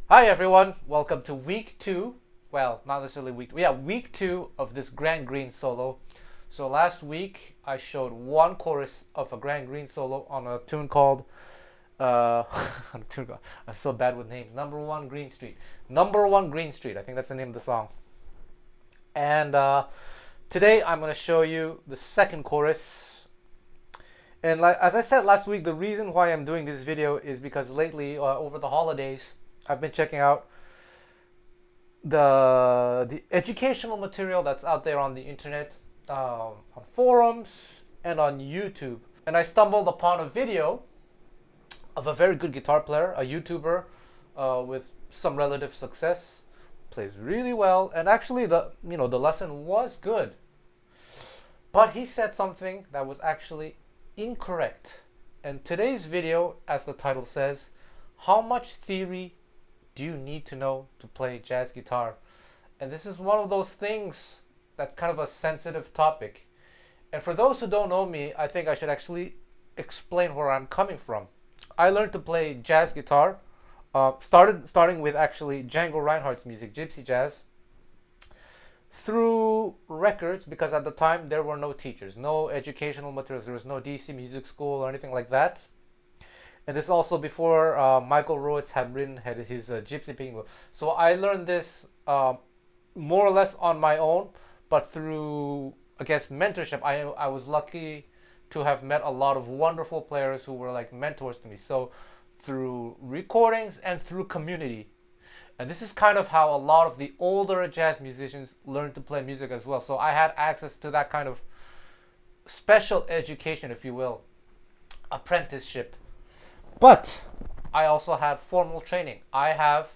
Hi everyone, welcome to week 2. Well, not necessarily week 2. Yeah, week 2 of this Grand Green solo. So last week I showed one chorus of a Grand Green solo on a tune called I'm so bad with names. Number 1 Green Street. Number 1 Green Street. I think that's the name of the song. And today I'm going to show you the second chorus. And as I said last week, the reason why I'm doing this video is because lately, over the holidays, I've been checking out the educational material that's out there on the internet, on forums and on YouTube. And I stumbled upon a video of a very good guitar player, a YouTuber with some relative success, plays really well, and actually the lesson was good. But he said something that was actually incorrect. And today's video, as the title says, how much theory do you need to know to play jazz guitar? And this is one of those things that's kind of a sensitive topic. And for those who don't know me, I think I should actually explain where I'm coming from. I learned to play jazz guitar, starting with actually Django Reinhardt's music, Gypsy jazz, through records, because at the time there were no teachers, no educational materials, there was no DC music school or anything like that. And this also before Michael Rhodes had his Gypsy picking book. So I learned this more or less on my own, but through, I guess, mentorship. I was lucky to have met a lot of wonderful players who were like mentors to me. So through recordings and through community. And this is kind of how a lot of the older jazz musicians learn to play music as well. So I had access to that kind of special education, if you will, apprenticeship. But I also had formal training. I have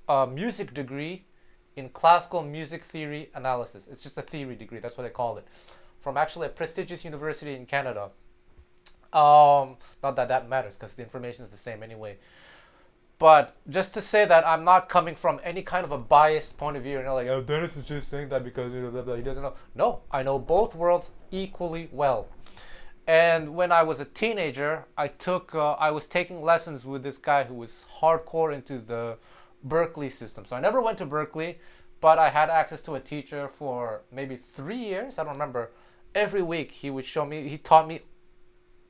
a music degree in classical music theory analysis. It's just a theory degree, that's what they call it, from actually a prestigious university in Canada. Not that that matters because the information is the same anyway. But just to say that I'm not coming from any kind of a biased point of view, like, oh, Dennis is just saying that because blah, blah, he doesn't know. No, I know both worlds equally well. And when I was a teenager, I was taking lessons with this guy who was hardcore into the Berklee system. So I never went to Berklee, but I had access to a teacher for maybe 3 years. I don't remember. Every week he taught me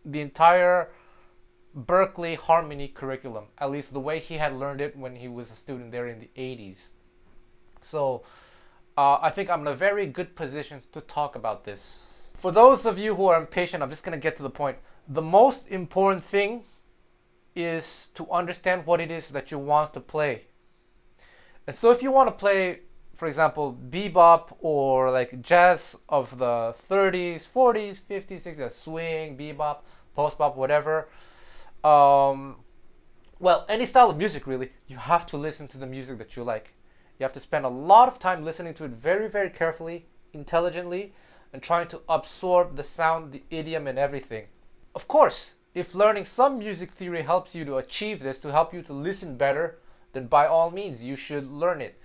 the entire Berklee harmony curriculum, at least the way he had learned it when he was a student there in the 80s. So I think I'm in a very good position to talk about this. For those of you who are impatient, I'm just going to get to the point. The most important thing is to understand what it is that you want to play. And so if you want to play, for example, bebop or like jazz of the 30s, 40s, 50s, 60s, swing, bebop, post-bop, whatever, well, any style of music really, you have to listen to the music that you like. You have to spend a lot of time listening to it very, very carefully, intelligently, and trying to absorb the sound, the idiom, and everything. Of course, if learning some music theory helps you to achieve this, to help you to listen better, then by all means, you should learn it.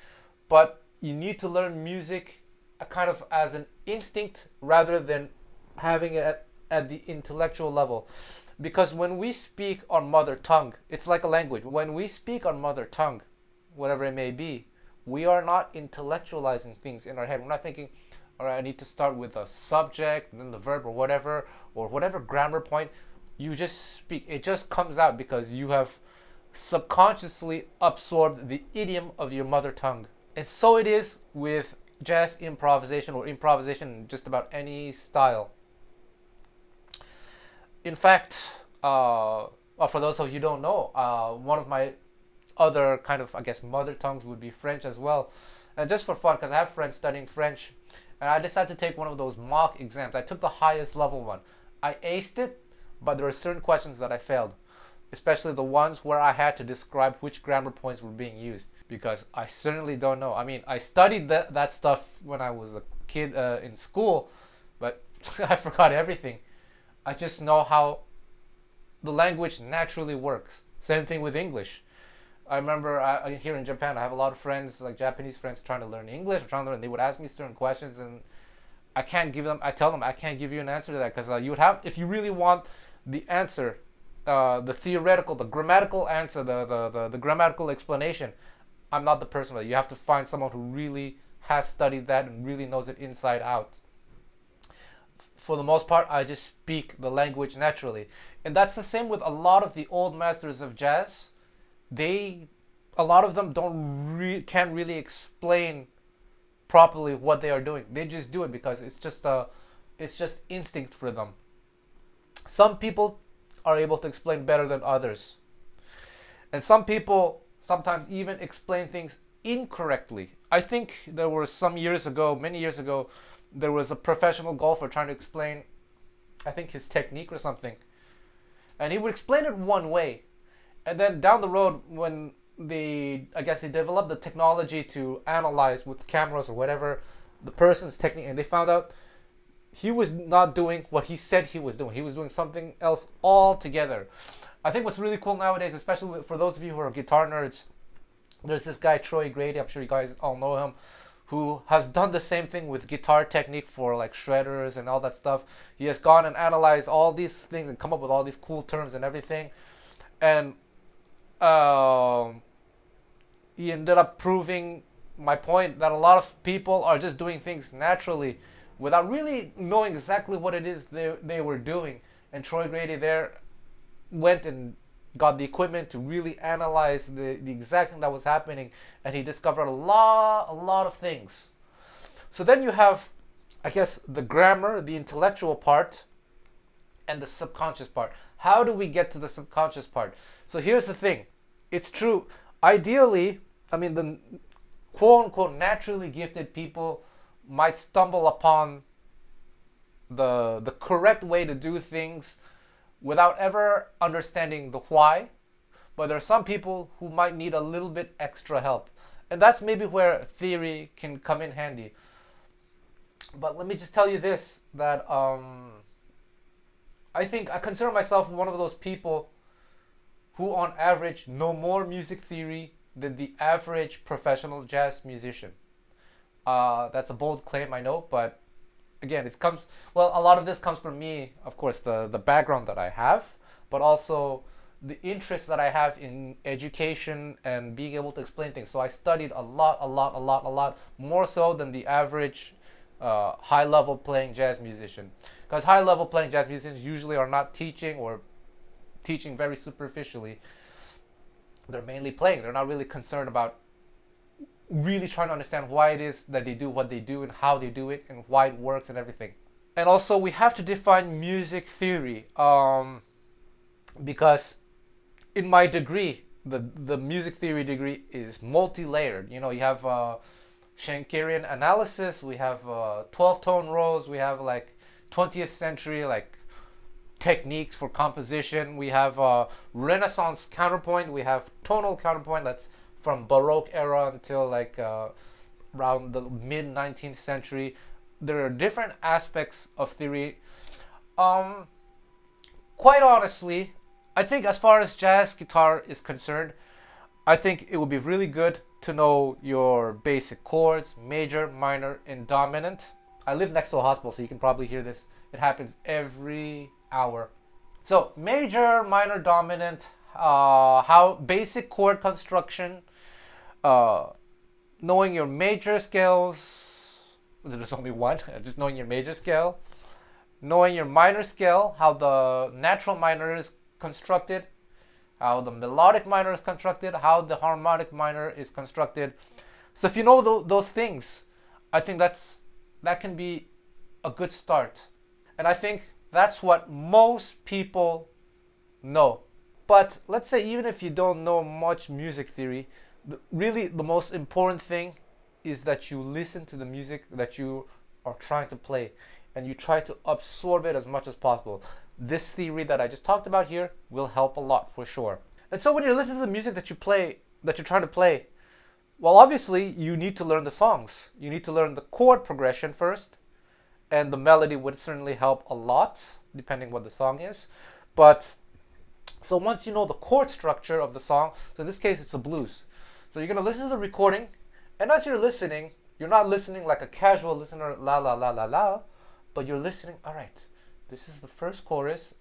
But you need to learn music kind of as an instinct rather than having it at the intellectual level. Because when we speak our mother tongue, it's like a language. When we speak our mother tongue, whatever it may be, we are not intellectualizing things in our head. We're not thinking, all right, I need to start with a subject and then the verb or whatever grammar point. You just speak. It just comes out because you have subconsciously absorbed the idiom of your mother tongue. And so it is with jazz improvisation or improvisation in just about any style. In fact, for those of you who don't know, one of my other kind of, I guess, mother tongues would be French as well. And just for fun, because I have friends studying French, and I decided to take one of those mock exams. I took the highest level one. I aced it, but there were certain questions that I failed, especially the ones where I had to describe which grammar points were being used, because I certainly don't know. I mean, I studied that stuff when I was a kid in school, but I forgot everything. I just know how the language naturally works. Same thing with English. I remember here in Japan, I have a lot of friends, like Japanese friends, trying to learn English, and they would ask me certain questions, and I tell them I can't give you an answer to that, because you would have, if you really want the answer, the theoretical, the grammatical answer, the grammatical explanation. I'm not the person for that. You have to find someone who really has studied that and really knows it inside out. For the most part, I just speak the language naturally. And that's the same with a lot of the old masters of jazz. They, a lot of them can't really explain properly what they are doing. They just do it because it's just instinct for them. Some people are able to explain better than others. And some people sometimes even explain things incorrectly. I think there were some years ago, many years ago, there was a professional golfer trying to explain, I think, his technique or something. And he would explain it one way. And then down the road, when I guess they developed the technology to analyze with cameras or whatever the person's technique, and they found out he was not doing what he said he was doing. He was doing something else altogether. I think what's really cool nowadays, especially for those of you who are guitar nerds, there's this guy Troy Grady, I'm sure you guys all know him, who has done the same thing with guitar technique for like shredders and all that stuff. He has gone and analyzed all these things and come up with all these cool terms and everything. And he ended up proving my point that a lot of people are just doing things naturally without really knowing exactly what it is they were doing. And Troy Grady there went and got the equipment to really analyze the exact thing that was happening, and he discovered a lot of things. So then you have, I guess, the grammar, the intellectual part, and the subconscious part. How do we get to the subconscious part? So here's the thing. It's true. Ideally, I mean, the quote-unquote naturally gifted people might stumble upon the correct way to do things without ever understanding the why. But there are some people who might need a little bit extra help. And that's maybe where theory can come in handy. But let me just tell you this, that I think I consider myself one of those people who on average know more music theory than the average professional jazz musician. That's a bold claim, I know, but again, a lot of this comes from me, of course, the background that I have, but also the interest that I have in education and being able to explain things. So I studied a lot, more so than the average high-level playing jazz musician. Because high-level playing jazz musicians usually are not teaching or teaching very superficially. They're mainly playing. They're not really concerned about really trying to understand why it is that they do what they do and how they do it and why it works and everything. And also we have to define music theory, because in my degree, the music theory degree is multi-layered. You know, you have Schenkerian analysis, we have 12-tone rows, we have like 20th century like techniques for composition, we have Renaissance counterpoint, we have tonal counterpoint that's from Baroque era until like around the mid 19th century. There are different aspects of theory. Quite honestly, I think as far as jazz guitar is concerned, I think it would be really good to know your basic chords, major, minor, and dominant. I live next to a hospital, so you can probably hear this. It happens every hour. So major, minor, dominant, how basic chord construction, knowing your major scales. There's only one. Just knowing your major scale, knowing your minor scale, how the natural minor is constructed, how the melodic minor is constructed, how the harmonic minor is constructed. So if you know those things, I think that can be a good start. And I think that's what most people know. But let's say even if you don't know much music theory, really the most important thing is that you listen to the music that you are trying to play and you try to absorb it as much as possible. This theory that I just talked about here will help a lot for sure. And so when you're listening to the music that you're trying to play, well, obviously you need to learn the songs. You need to learn the chord progression first, and the melody would certainly help a lot depending what the song is. But so once you know the chord structure of the song, so in this case it's a blues. So you're going to listen to the recording, and as you're listening, you're not listening like a casual listener, la la la la la, but you're listening, all right, this is the first chorus.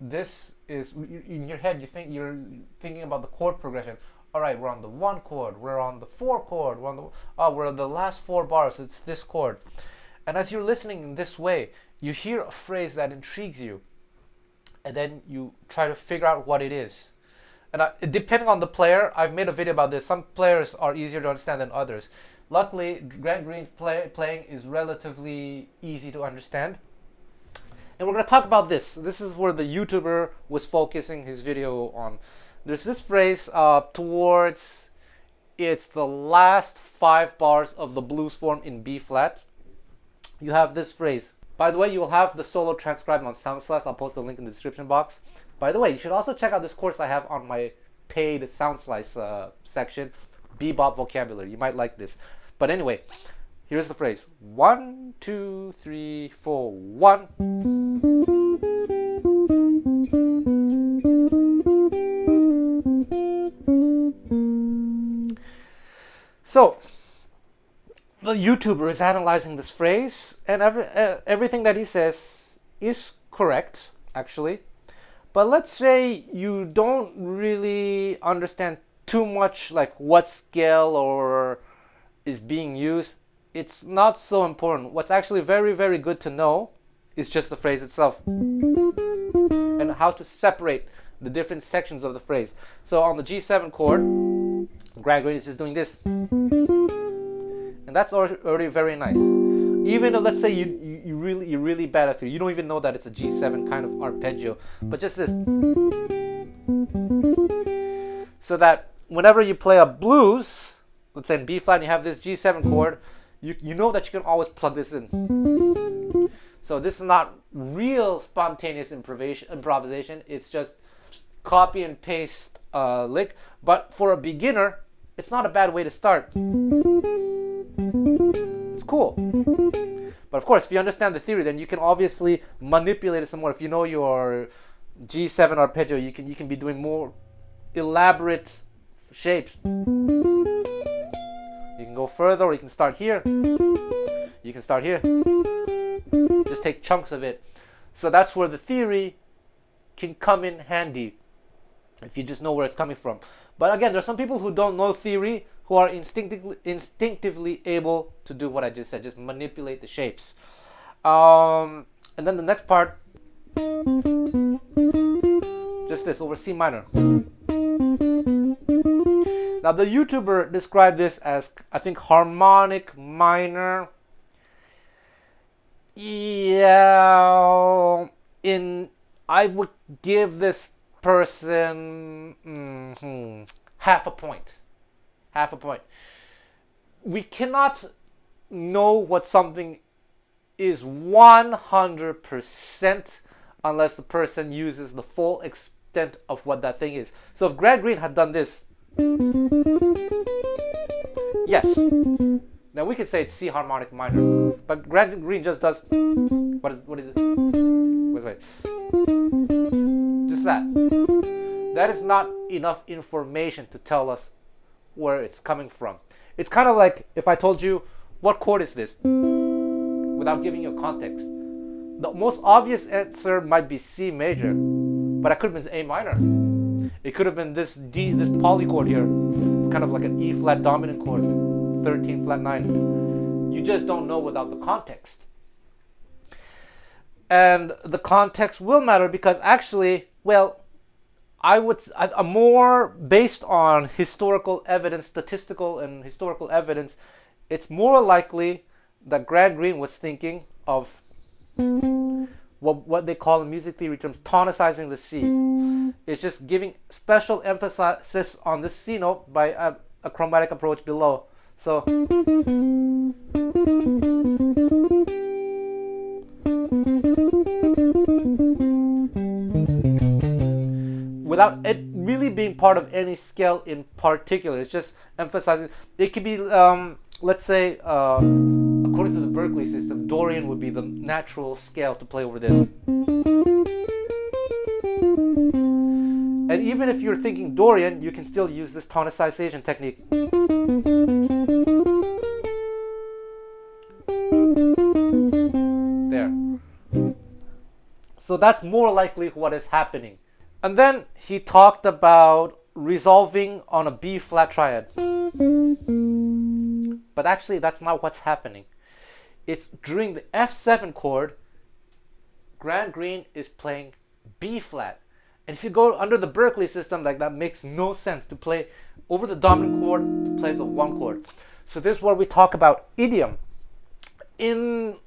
this is in your head. You're thinking about the chord progression. All right, we're on the 1 chord, we're on the 4 chord, we're on the last 4 bars. It's this chord, and as you're listening in this way, you hear a phrase that intrigues you, and then you try to figure out what it is. And depending on the player, I've made a video about this. Some players are easier to understand than others. Luckily, Grant Green's playing is relatively easy to understand. And we're going to talk about this. This is where the YouTuber was focusing his video on. There's this phrase towards, it's the last 5 bars of the blues form in B flat. You have this phrase. By the way, you will have the solo transcribed on SoundSlice. I'll post the link in the description box. By the way, you should also check out this course I have on my paid SoundSlice section, Bebop Vocabulary. You might like this. But anyway, here's the phrase. 1, 2, 3, 4, 1. So, the YouTuber is analyzing this phrase, and everything that he says is correct, actually. But let's say you don't really understand too much, like what scale or is being used. It's not so important. What's actually very, very good to know is just the phrase itself and how to separate the different sections of the phrase. So on the G7 chord, Grant Green is just doing this, and that's already very nice. Even though, let's say you're really bad at theory, you don't even know that it's a G7 kind of arpeggio, but just this, so that whenever you play a blues, let's say in B flat, and you have this G7 chord, you know that you can always plug this in. So this is not real spontaneous improvisation. It's just copy and paste lick. But for a beginner, it's not a bad way to start. It's cool. But of course, if you understand the theory, then you can obviously manipulate it some more. If you know your G7 arpeggio, you can be doing more elaborate shapes. You can go further, or you can start here. You can start here. Just take chunks of it. So that's where the theory can come in handy, if you just know where it's coming from. But again, there's some people who don't know theory, who are instinctively able to do what I just said, just manipulate the shapes. And then the next part, just this, over C minor. Now the YouTuber described this as, I think, harmonic minor. Yeah, I would give this person half a point. Half a point. We cannot know what something is 100% unless the person uses the full extent of what that thing is. So if Grant Green had done this, yes, now we could say it's C harmonic minor, but Grant Green just does, what is it? Wait. Just that. That is not enough information to tell us where it's coming from. It's kind of like if I told you, what chord is this? Without giving you a context. The most obvious answer might be C major, but it could have been A minor. It could have been this poly chord here. It's kind of like an E flat dominant chord, 13 flat 9. You just don't know without the context. And the context will matter because actually, well, I'm more based on historical evidence, statistical and historical evidence. It's more likely that Grant Green was thinking of what they call in music theory terms tonicizing the C. It's just giving special emphasis on the C note by a chromatic approach below. So without it really being part of any scale in particular, it's just emphasizing. It could be, let's say, according to the Berkeley system, Dorian would be the natural scale to play over this. And even if you're thinking Dorian, you can still use this tonicization technique. There. So that's more likely what is happening. And then he talked about resolving on a B flat triad. But actually that's not what's happening. It's during the F7 chord, Grant Green is playing B flat. And if you go under the Berkeley system, like that makes no sense to play over the dominant chord to play the 1 chord. So this is where we talk about idiom. In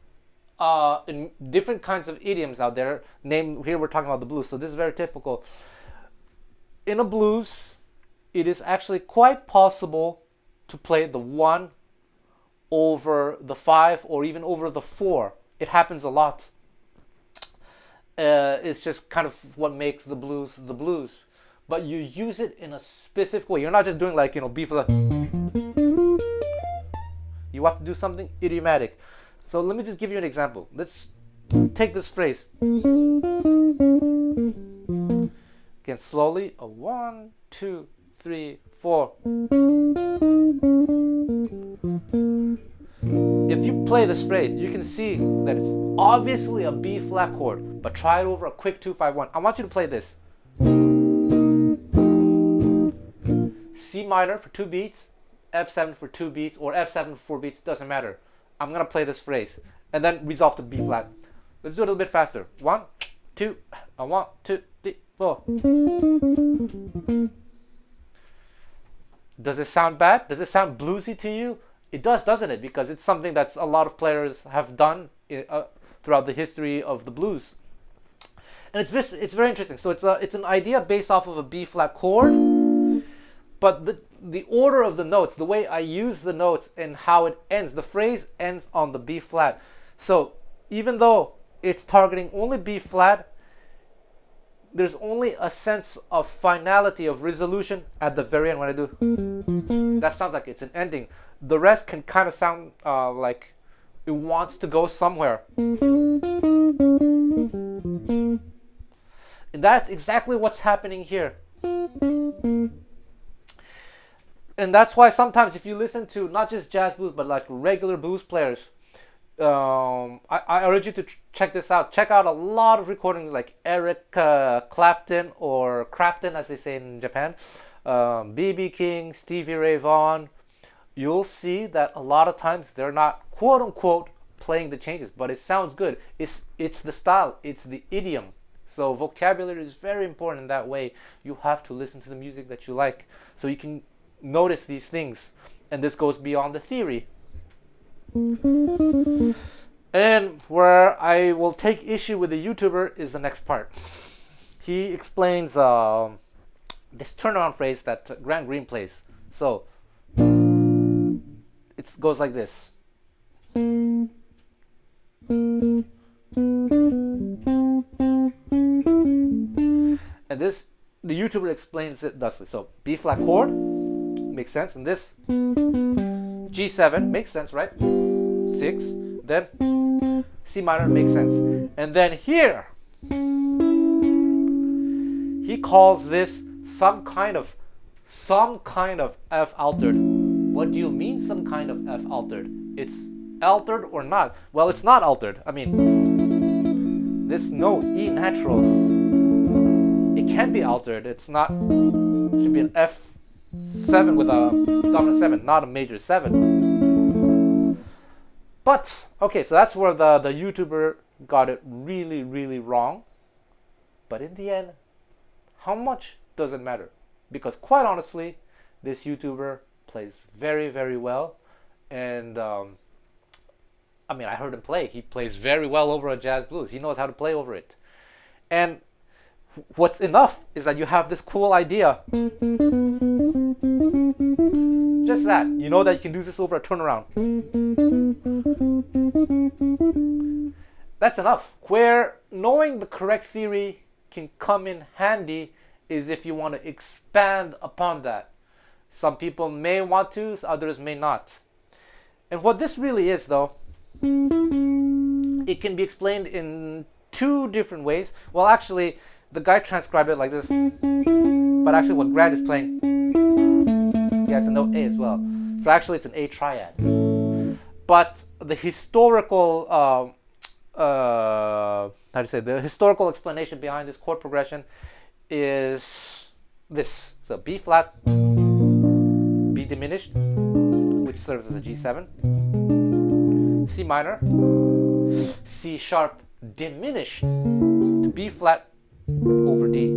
different kinds of idioms out there, here we're talking about the blues, so this is very typical. In a blues, it is actually quite possible to play the 1 over the 5 or even over the 4. It happens a lot. It's just kind of what makes the blues the blues. But you use it in a specific way. You're not just doing like, B flat. You have to do something idiomatic. So let me just give you an example. Let's take this phrase. Again, slowly. 1, 2, 3, 4. If you play this phrase, you can see that it's obviously a B flat chord, but try it over a quick 2-5-1. I want you to play this. C minor for 2 beats, F7 for 2 beats, or F7 for 4 beats, doesn't matter. I'm gonna play this phrase and then resolve to B flat. Let's do it a little bit faster. 1, 2, 1, 2, 3, 4. Does it sound bad? Does it sound bluesy to you? It does, doesn't it? Because it's something that a lot of players have done throughout the history of the blues. And it's very interesting. So it's an idea based off of a B flat chord, but the order of the notes, the way I use the notes and how it ends, the phrase ends on the B flat. So even though it's targeting only B flat, there's only a sense of finality, of resolution at the very end when I do. That sounds like it's an ending. The rest can kind of sound like it wants to go somewhere. And that's exactly what's happening here. And that's why sometimes if you listen to not just jazz blues, but like regular blues players, I urge you to check this out. Check out a lot of recordings like Eric Clapton, or Crapton as they say in Japan, B.B. King, Stevie Ray Vaughan. You'll see that a lot of times they're not quote unquote playing the changes, but it sounds good. It's the style, it's the idiom. So vocabulary is very important in that way. You have to listen to the music that you like so you can notice these things. And this goes beyond the theory. And where I will take issue with the YouTuber is the next part. He explains this turnaround phrase that Grant Green plays. So it goes like this. And this, the YouTuber explains it thusly. So B flat chord makes sense, and this G7 makes sense, right? 6, then C minor makes sense, and then here he calls this some kind of F altered. What do you mean some kind of F altered? It's altered or not? Well, it's not altered. I mean, this note E natural, it can be altered. It's not, it should be an F7 with a dominant 7, not a major 7. But okay, so that's where the YouTuber got it really, really wrong. But in the end, how much does it matter? Because quite honestly, this YouTuber plays very, very well. And I mean, I heard him play. He plays very well over a jazz blues. He knows how to play over it. And what's enough is that you have this cool idea. Just that. You know that you can do this over a turnaround. That's enough. Where knowing the correct theory can come in handy is if you want to expand upon that. Some people may want to, others may not. And what this really is, though, it can be explained in 2 different ways. Well, actually, the guy transcribed it like this. But actually, what Grant is playing, he has a note A as well. So actually, it's an A triad. But the historical how to say, the historical explanation behind this chord progression is this. So B flat, B diminished, which serves as a G7, C minor, C sharp diminished to B flat over D.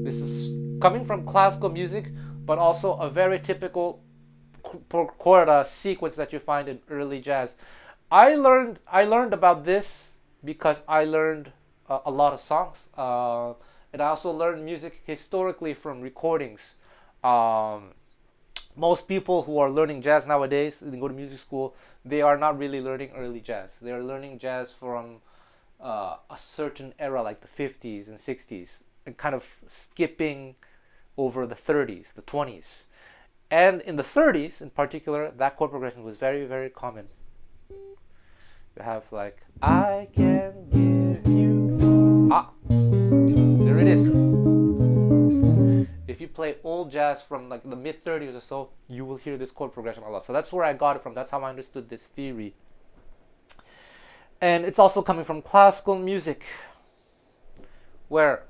This is coming from classical music, but also a very typical chord sequence that you find in early jazz. I learned about this because I learned a lot of songs, and I also learned music historically from recordings. Most people who are learning jazz nowadays, they go to music school, they are not really learning early jazz. They are learning jazz from a certain era, like the 50s and 60s, and kind of skipping over the 30s, the 20s. And in the 30s, in particular, that chord progression was very, very common. You have like, I can give you, there it is. If you play old jazz from like the mid 30s or so, you will hear this chord progression a lot. So that's where I got it from. That's how I understood this theory. And it's also coming from classical music, where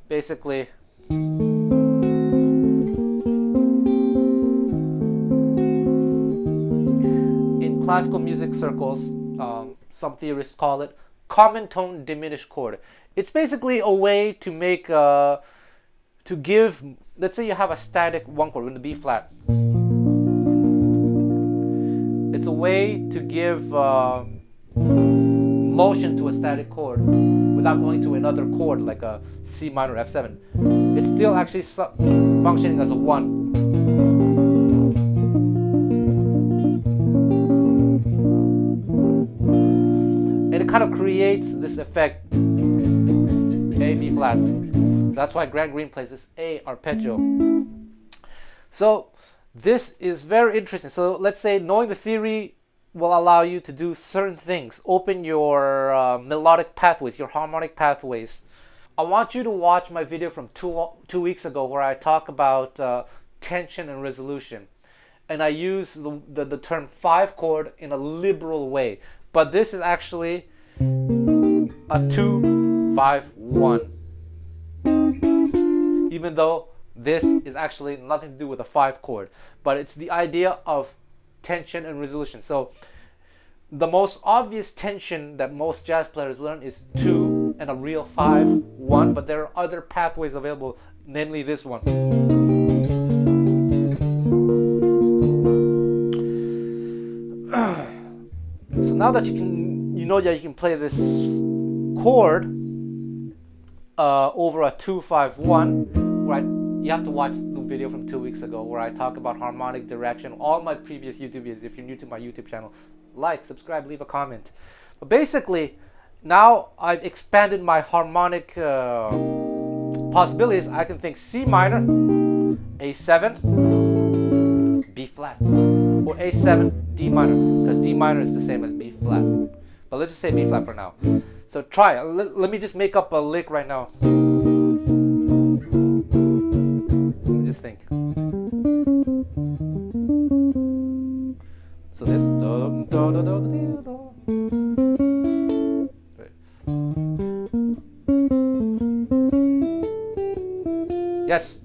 basically in classical music circles, some theorists call it common tone diminished chord. It's basically a way to make to give, let's say you have a static one chord in the B flat. It's a way to give motion to a static chord without going to another chord like a C minor F7. It's still actually functioning as a 1. And it kind of creates this effect, A, B flat. So that's why Grant Green plays this A arpeggio. So this is very interesting. So let's say knowing the theory will allow you to do certain things, open your melodic pathways, your harmonic pathways. I want you to watch my video from two weeks ago where I talk about tension and resolution, and I use the term 5 chord in a liberal way, but this is actually a 2-5-1, even though this is actually nothing to do with a 5 chord, but it's the idea of tension and resolution. So the most obvious tension that most jazz players learn is 2 and a real 5-1, but there are other pathways available, namely this one. So now that you know that you can play this chord over a 2-5-1, right? You have to watch the video from 2 weeks ago where I talk about harmonic direction. All my previous YouTube videos, if you're new to my YouTube channel, like, subscribe, leave a comment. But basically, now I've expanded my harmonic possibilities. I can think C minor, A7, B flat, or A7, D minor, because D minor is the same as B flat. But let's just say B flat for now. So try it. Let me just make up a lick right now. Just think. So this. Yes.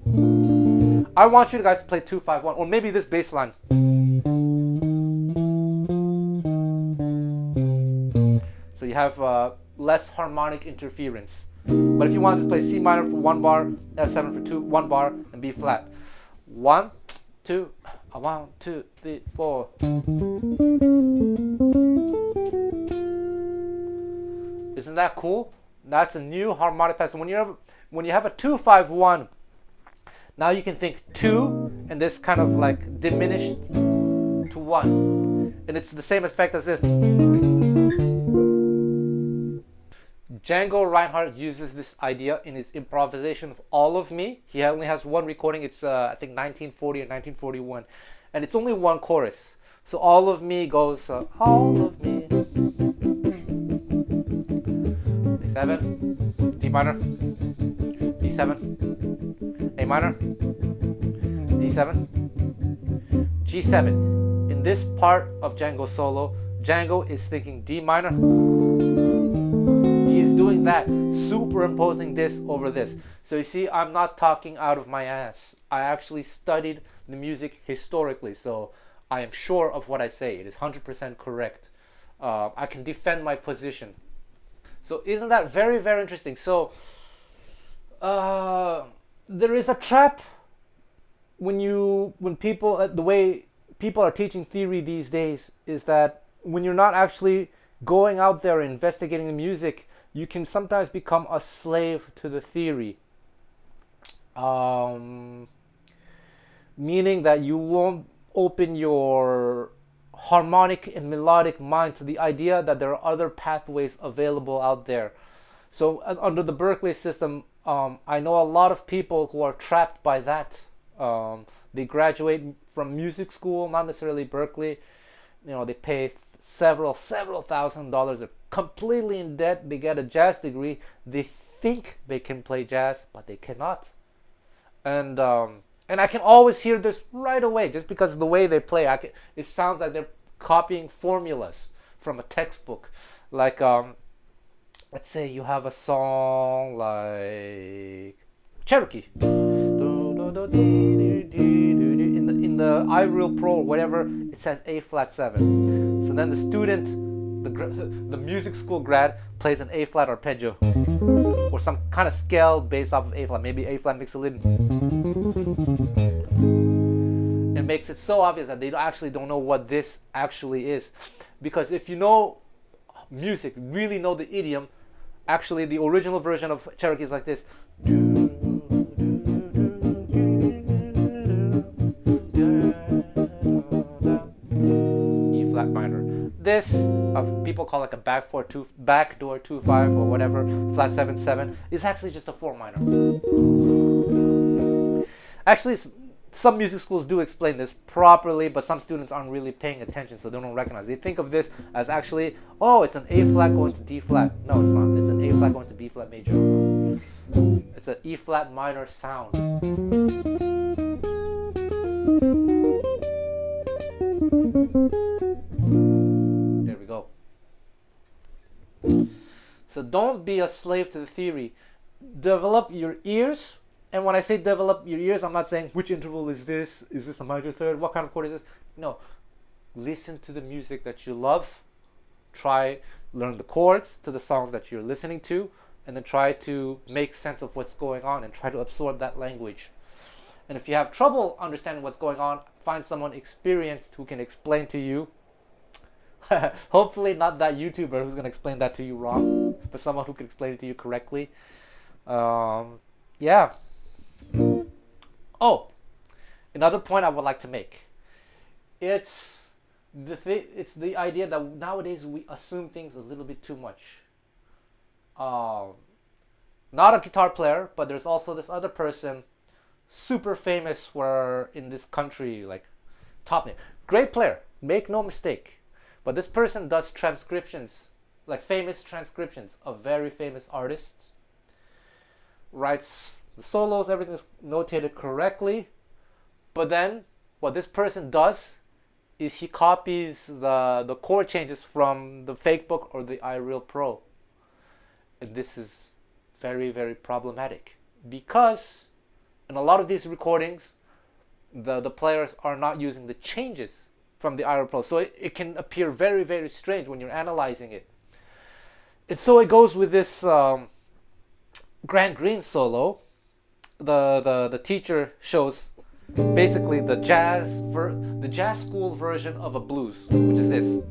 I want you guys to play 2-5-1, or maybe this bass line. So you have less harmonic interference. But if you want to play C minor for 1 bar, F7 for 1 bar, and B flat. 1, 2, 1, 2, 3, 4. Isn't that cool? That's a new harmonic pattern. So when you have a 2-5-1, now you can think 2 and this kind of like diminished to 1, and it's the same effect as this. Django Reinhardt uses this idea in his improvisation of All of Me. He only has one recording. It's I think 1940 or 1941, and it's only one chorus. So All of Me goes All of Me, A7, D minor, D7, A minor, D7, G7. In this part of Django's solo, Django is thinking D minor. doing that, superimposing this over this. So you see, I'm not talking out of my ass. I actually studied the music historically, so I am sure of what I say. It is 100% correct. I can defend my position. So isn't that very, very interesting? So there is a trap when people, the way people are teaching theory these days is that when you're not actually going out there and investigating the music, you can sometimes become a slave to the theory. Meaning that you won't open your harmonic and melodic mind to the idea that there are other pathways available out there. So under the Berklee system, I know a lot of people who are trapped by that. They graduate from music school, not necessarily Berklee. They pay several $1,000s. They're completely in debt. They get a jazz degree. They think they can play jazz, but they cannot. And I can always hear this right away just because of the way they play. It sounds like they're copying formulas from a textbook. Like, let's say you have a song like Cherokee. In the iReal Pro or whatever, it says A flat 7. So then the student, the music school grad, plays an A flat arpeggio or some kind of scale based off of A flat, maybe A flat mixolydian. It makes it so obvious that they actually don't know what this actually is, because if you know music, really know the idiom, actually the original version of Cherokee is like this. E flat minor. This, people call like a backdoor 2/5 or whatever, flat 7/7, is actually just a 4 minor. Actually, some music schools do explain this properly, but some students aren't really paying attention, so they don't recognize. They think of this as actually, oh, it's an A flat going to D flat. No, it's not. It's an A flat going to B flat major. It's an E flat minor sound. There we go. So don't be a slave to the theory. Develop your ears. And when I say develop your ears, I'm not saying which interval is this? Is this a major third? What kind of chord is this? No. Listen to the music that you love. Learn the chords to the songs that you're listening to, and then try to make sense of what's going on and try to absorb that language. And if you have trouble understanding what's going on, find someone experienced who can explain to you. Hopefully not that YouTuber who's going to explain that to you wrong, but someone who can explain it to you correctly. Yeah. Oh, another point I would like to make. It's the idea that nowadays we assume things a little bit too much. Not a guitar player, but there's also this other person, super famous in this country, like top name, great player, make no mistake. But this person does transcriptions, like famous transcriptions of very famous artists. Writes the solos, everything is notated correctly. But then what this person does is he copies the chord changes from the fake book or the iReal Pro. And this is very, very problematic, because in a lot of these recordings, the players are not using the changes from the iReal Pro. So it can appear very, very strange when you're analyzing it. And so it goes with this Grant Green solo. The teacher shows basically the jazz school version of a blues, which is this.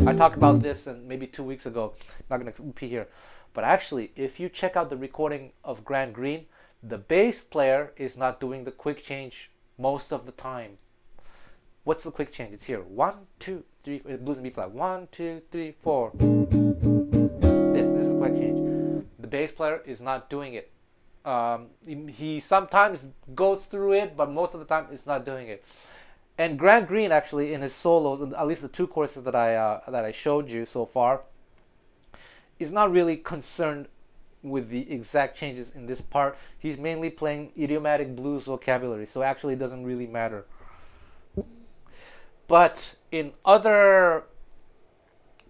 I talked about this maybe 2 weeks ago. Not going to repeat here. But actually, if you check out the recording of Grant Green, the bass player is not doing the quick change most of the time. What's the quick change? It's here. 1, 2, 3, blues and B flat. 1, 2, 3, 4. This is the quick change. The bass player is not doing it. He sometimes goes through it, but most of the time it's not doing it. And Grant Green actually in his solos, at least the 2 courses that I showed you so far, is not really concerned with the exact changes in this part. He's mainly playing idiomatic blues vocabulary, so actually it doesn't really matter. But in other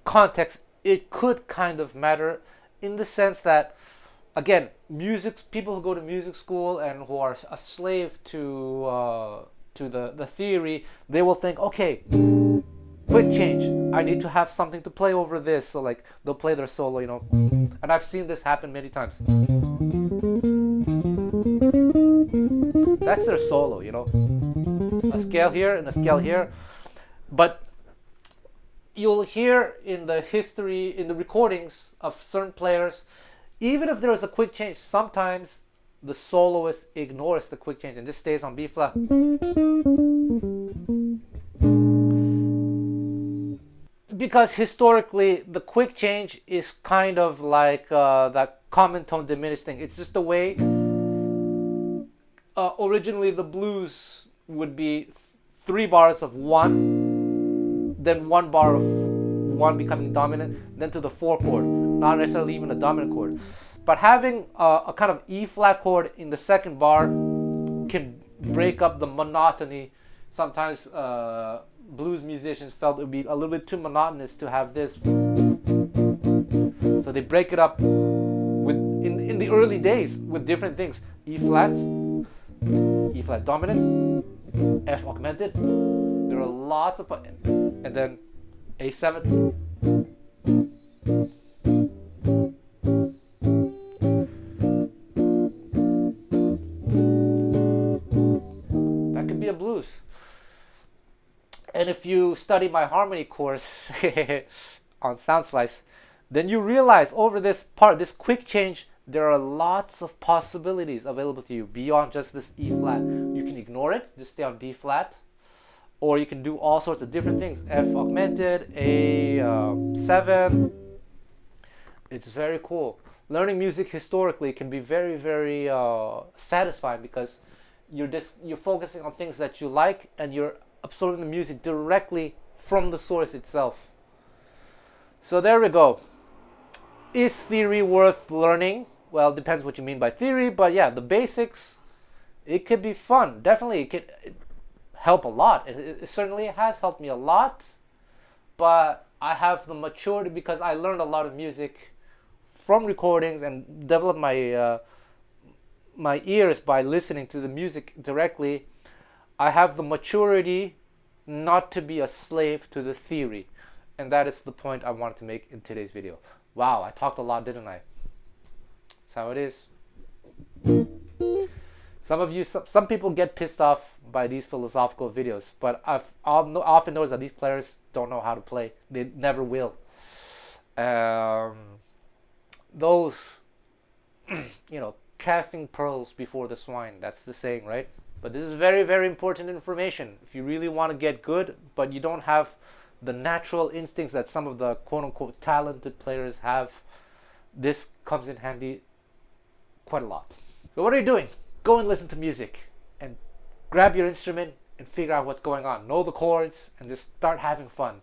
contexts, it could kind of matter in the sense that, again, people who go to music school and who are a slave to the theory, they will think, okay, quick change, I need to have something to play over this. So like they'll play their solo, and I've seen this happen many times. That's their solo, a scale here and a scale here. But you'll hear in the history, in the recordings of certain players, even if there's a quick change, sometimes the soloist ignores the quick change and just stays on B flat. Because historically, the quick change is kind of like that common tone diminished thing. It's just the way originally the blues would be 3 bars of 1, then 1 bar of 1 becoming dominant, then to the 4 chord, not necessarily even a dominant chord. But having a kind of E flat chord in the 2nd bar can break up the monotony. Sometimes blues musicians felt it would be a little bit too monotonous to have this, so they break it up with in the early days with different things: E flat dominant, F augmented. There are lots of, and then A7. That could be a blues. And if you study my harmony course on Sound Slice, then you realize over this quick change, there are lots of possibilities available to you beyond just this E flat. You can ignore it, just stay on D flat, or you can do all sorts of different things. F augmented, A7. It's very cool. Learning music historically can be very, very satisfying because you're focusing on things that you like and you're absorbing the music directly from the source itself. So there we go. Is theory worth learning? Well, it depends what you mean by theory, but yeah, the basics, it could be fun. Definitely, it could help a lot. It certainly has helped me a lot, but I have the maturity because I learned a lot of music from recordings and developed my my ears by listening to the music directly. I have the maturity not to be a slave to the theory. And that is the point I wanted to make in today's video. Wow, I talked a lot, didn't I? That's how it is. Some people get pissed off by these philosophical videos, but I've often noticed that these players don't know how to play. They never will. Those, casting pearls before the swine. That's the saying, right? But this is very, very important information. If you really want to get good, but you don't have the natural instincts that some of the quote-unquote talented players have, this comes in handy quite a lot. So what are you doing? Go and listen to music and grab your instrument and figure out what's going on. Know the chords and just start having fun.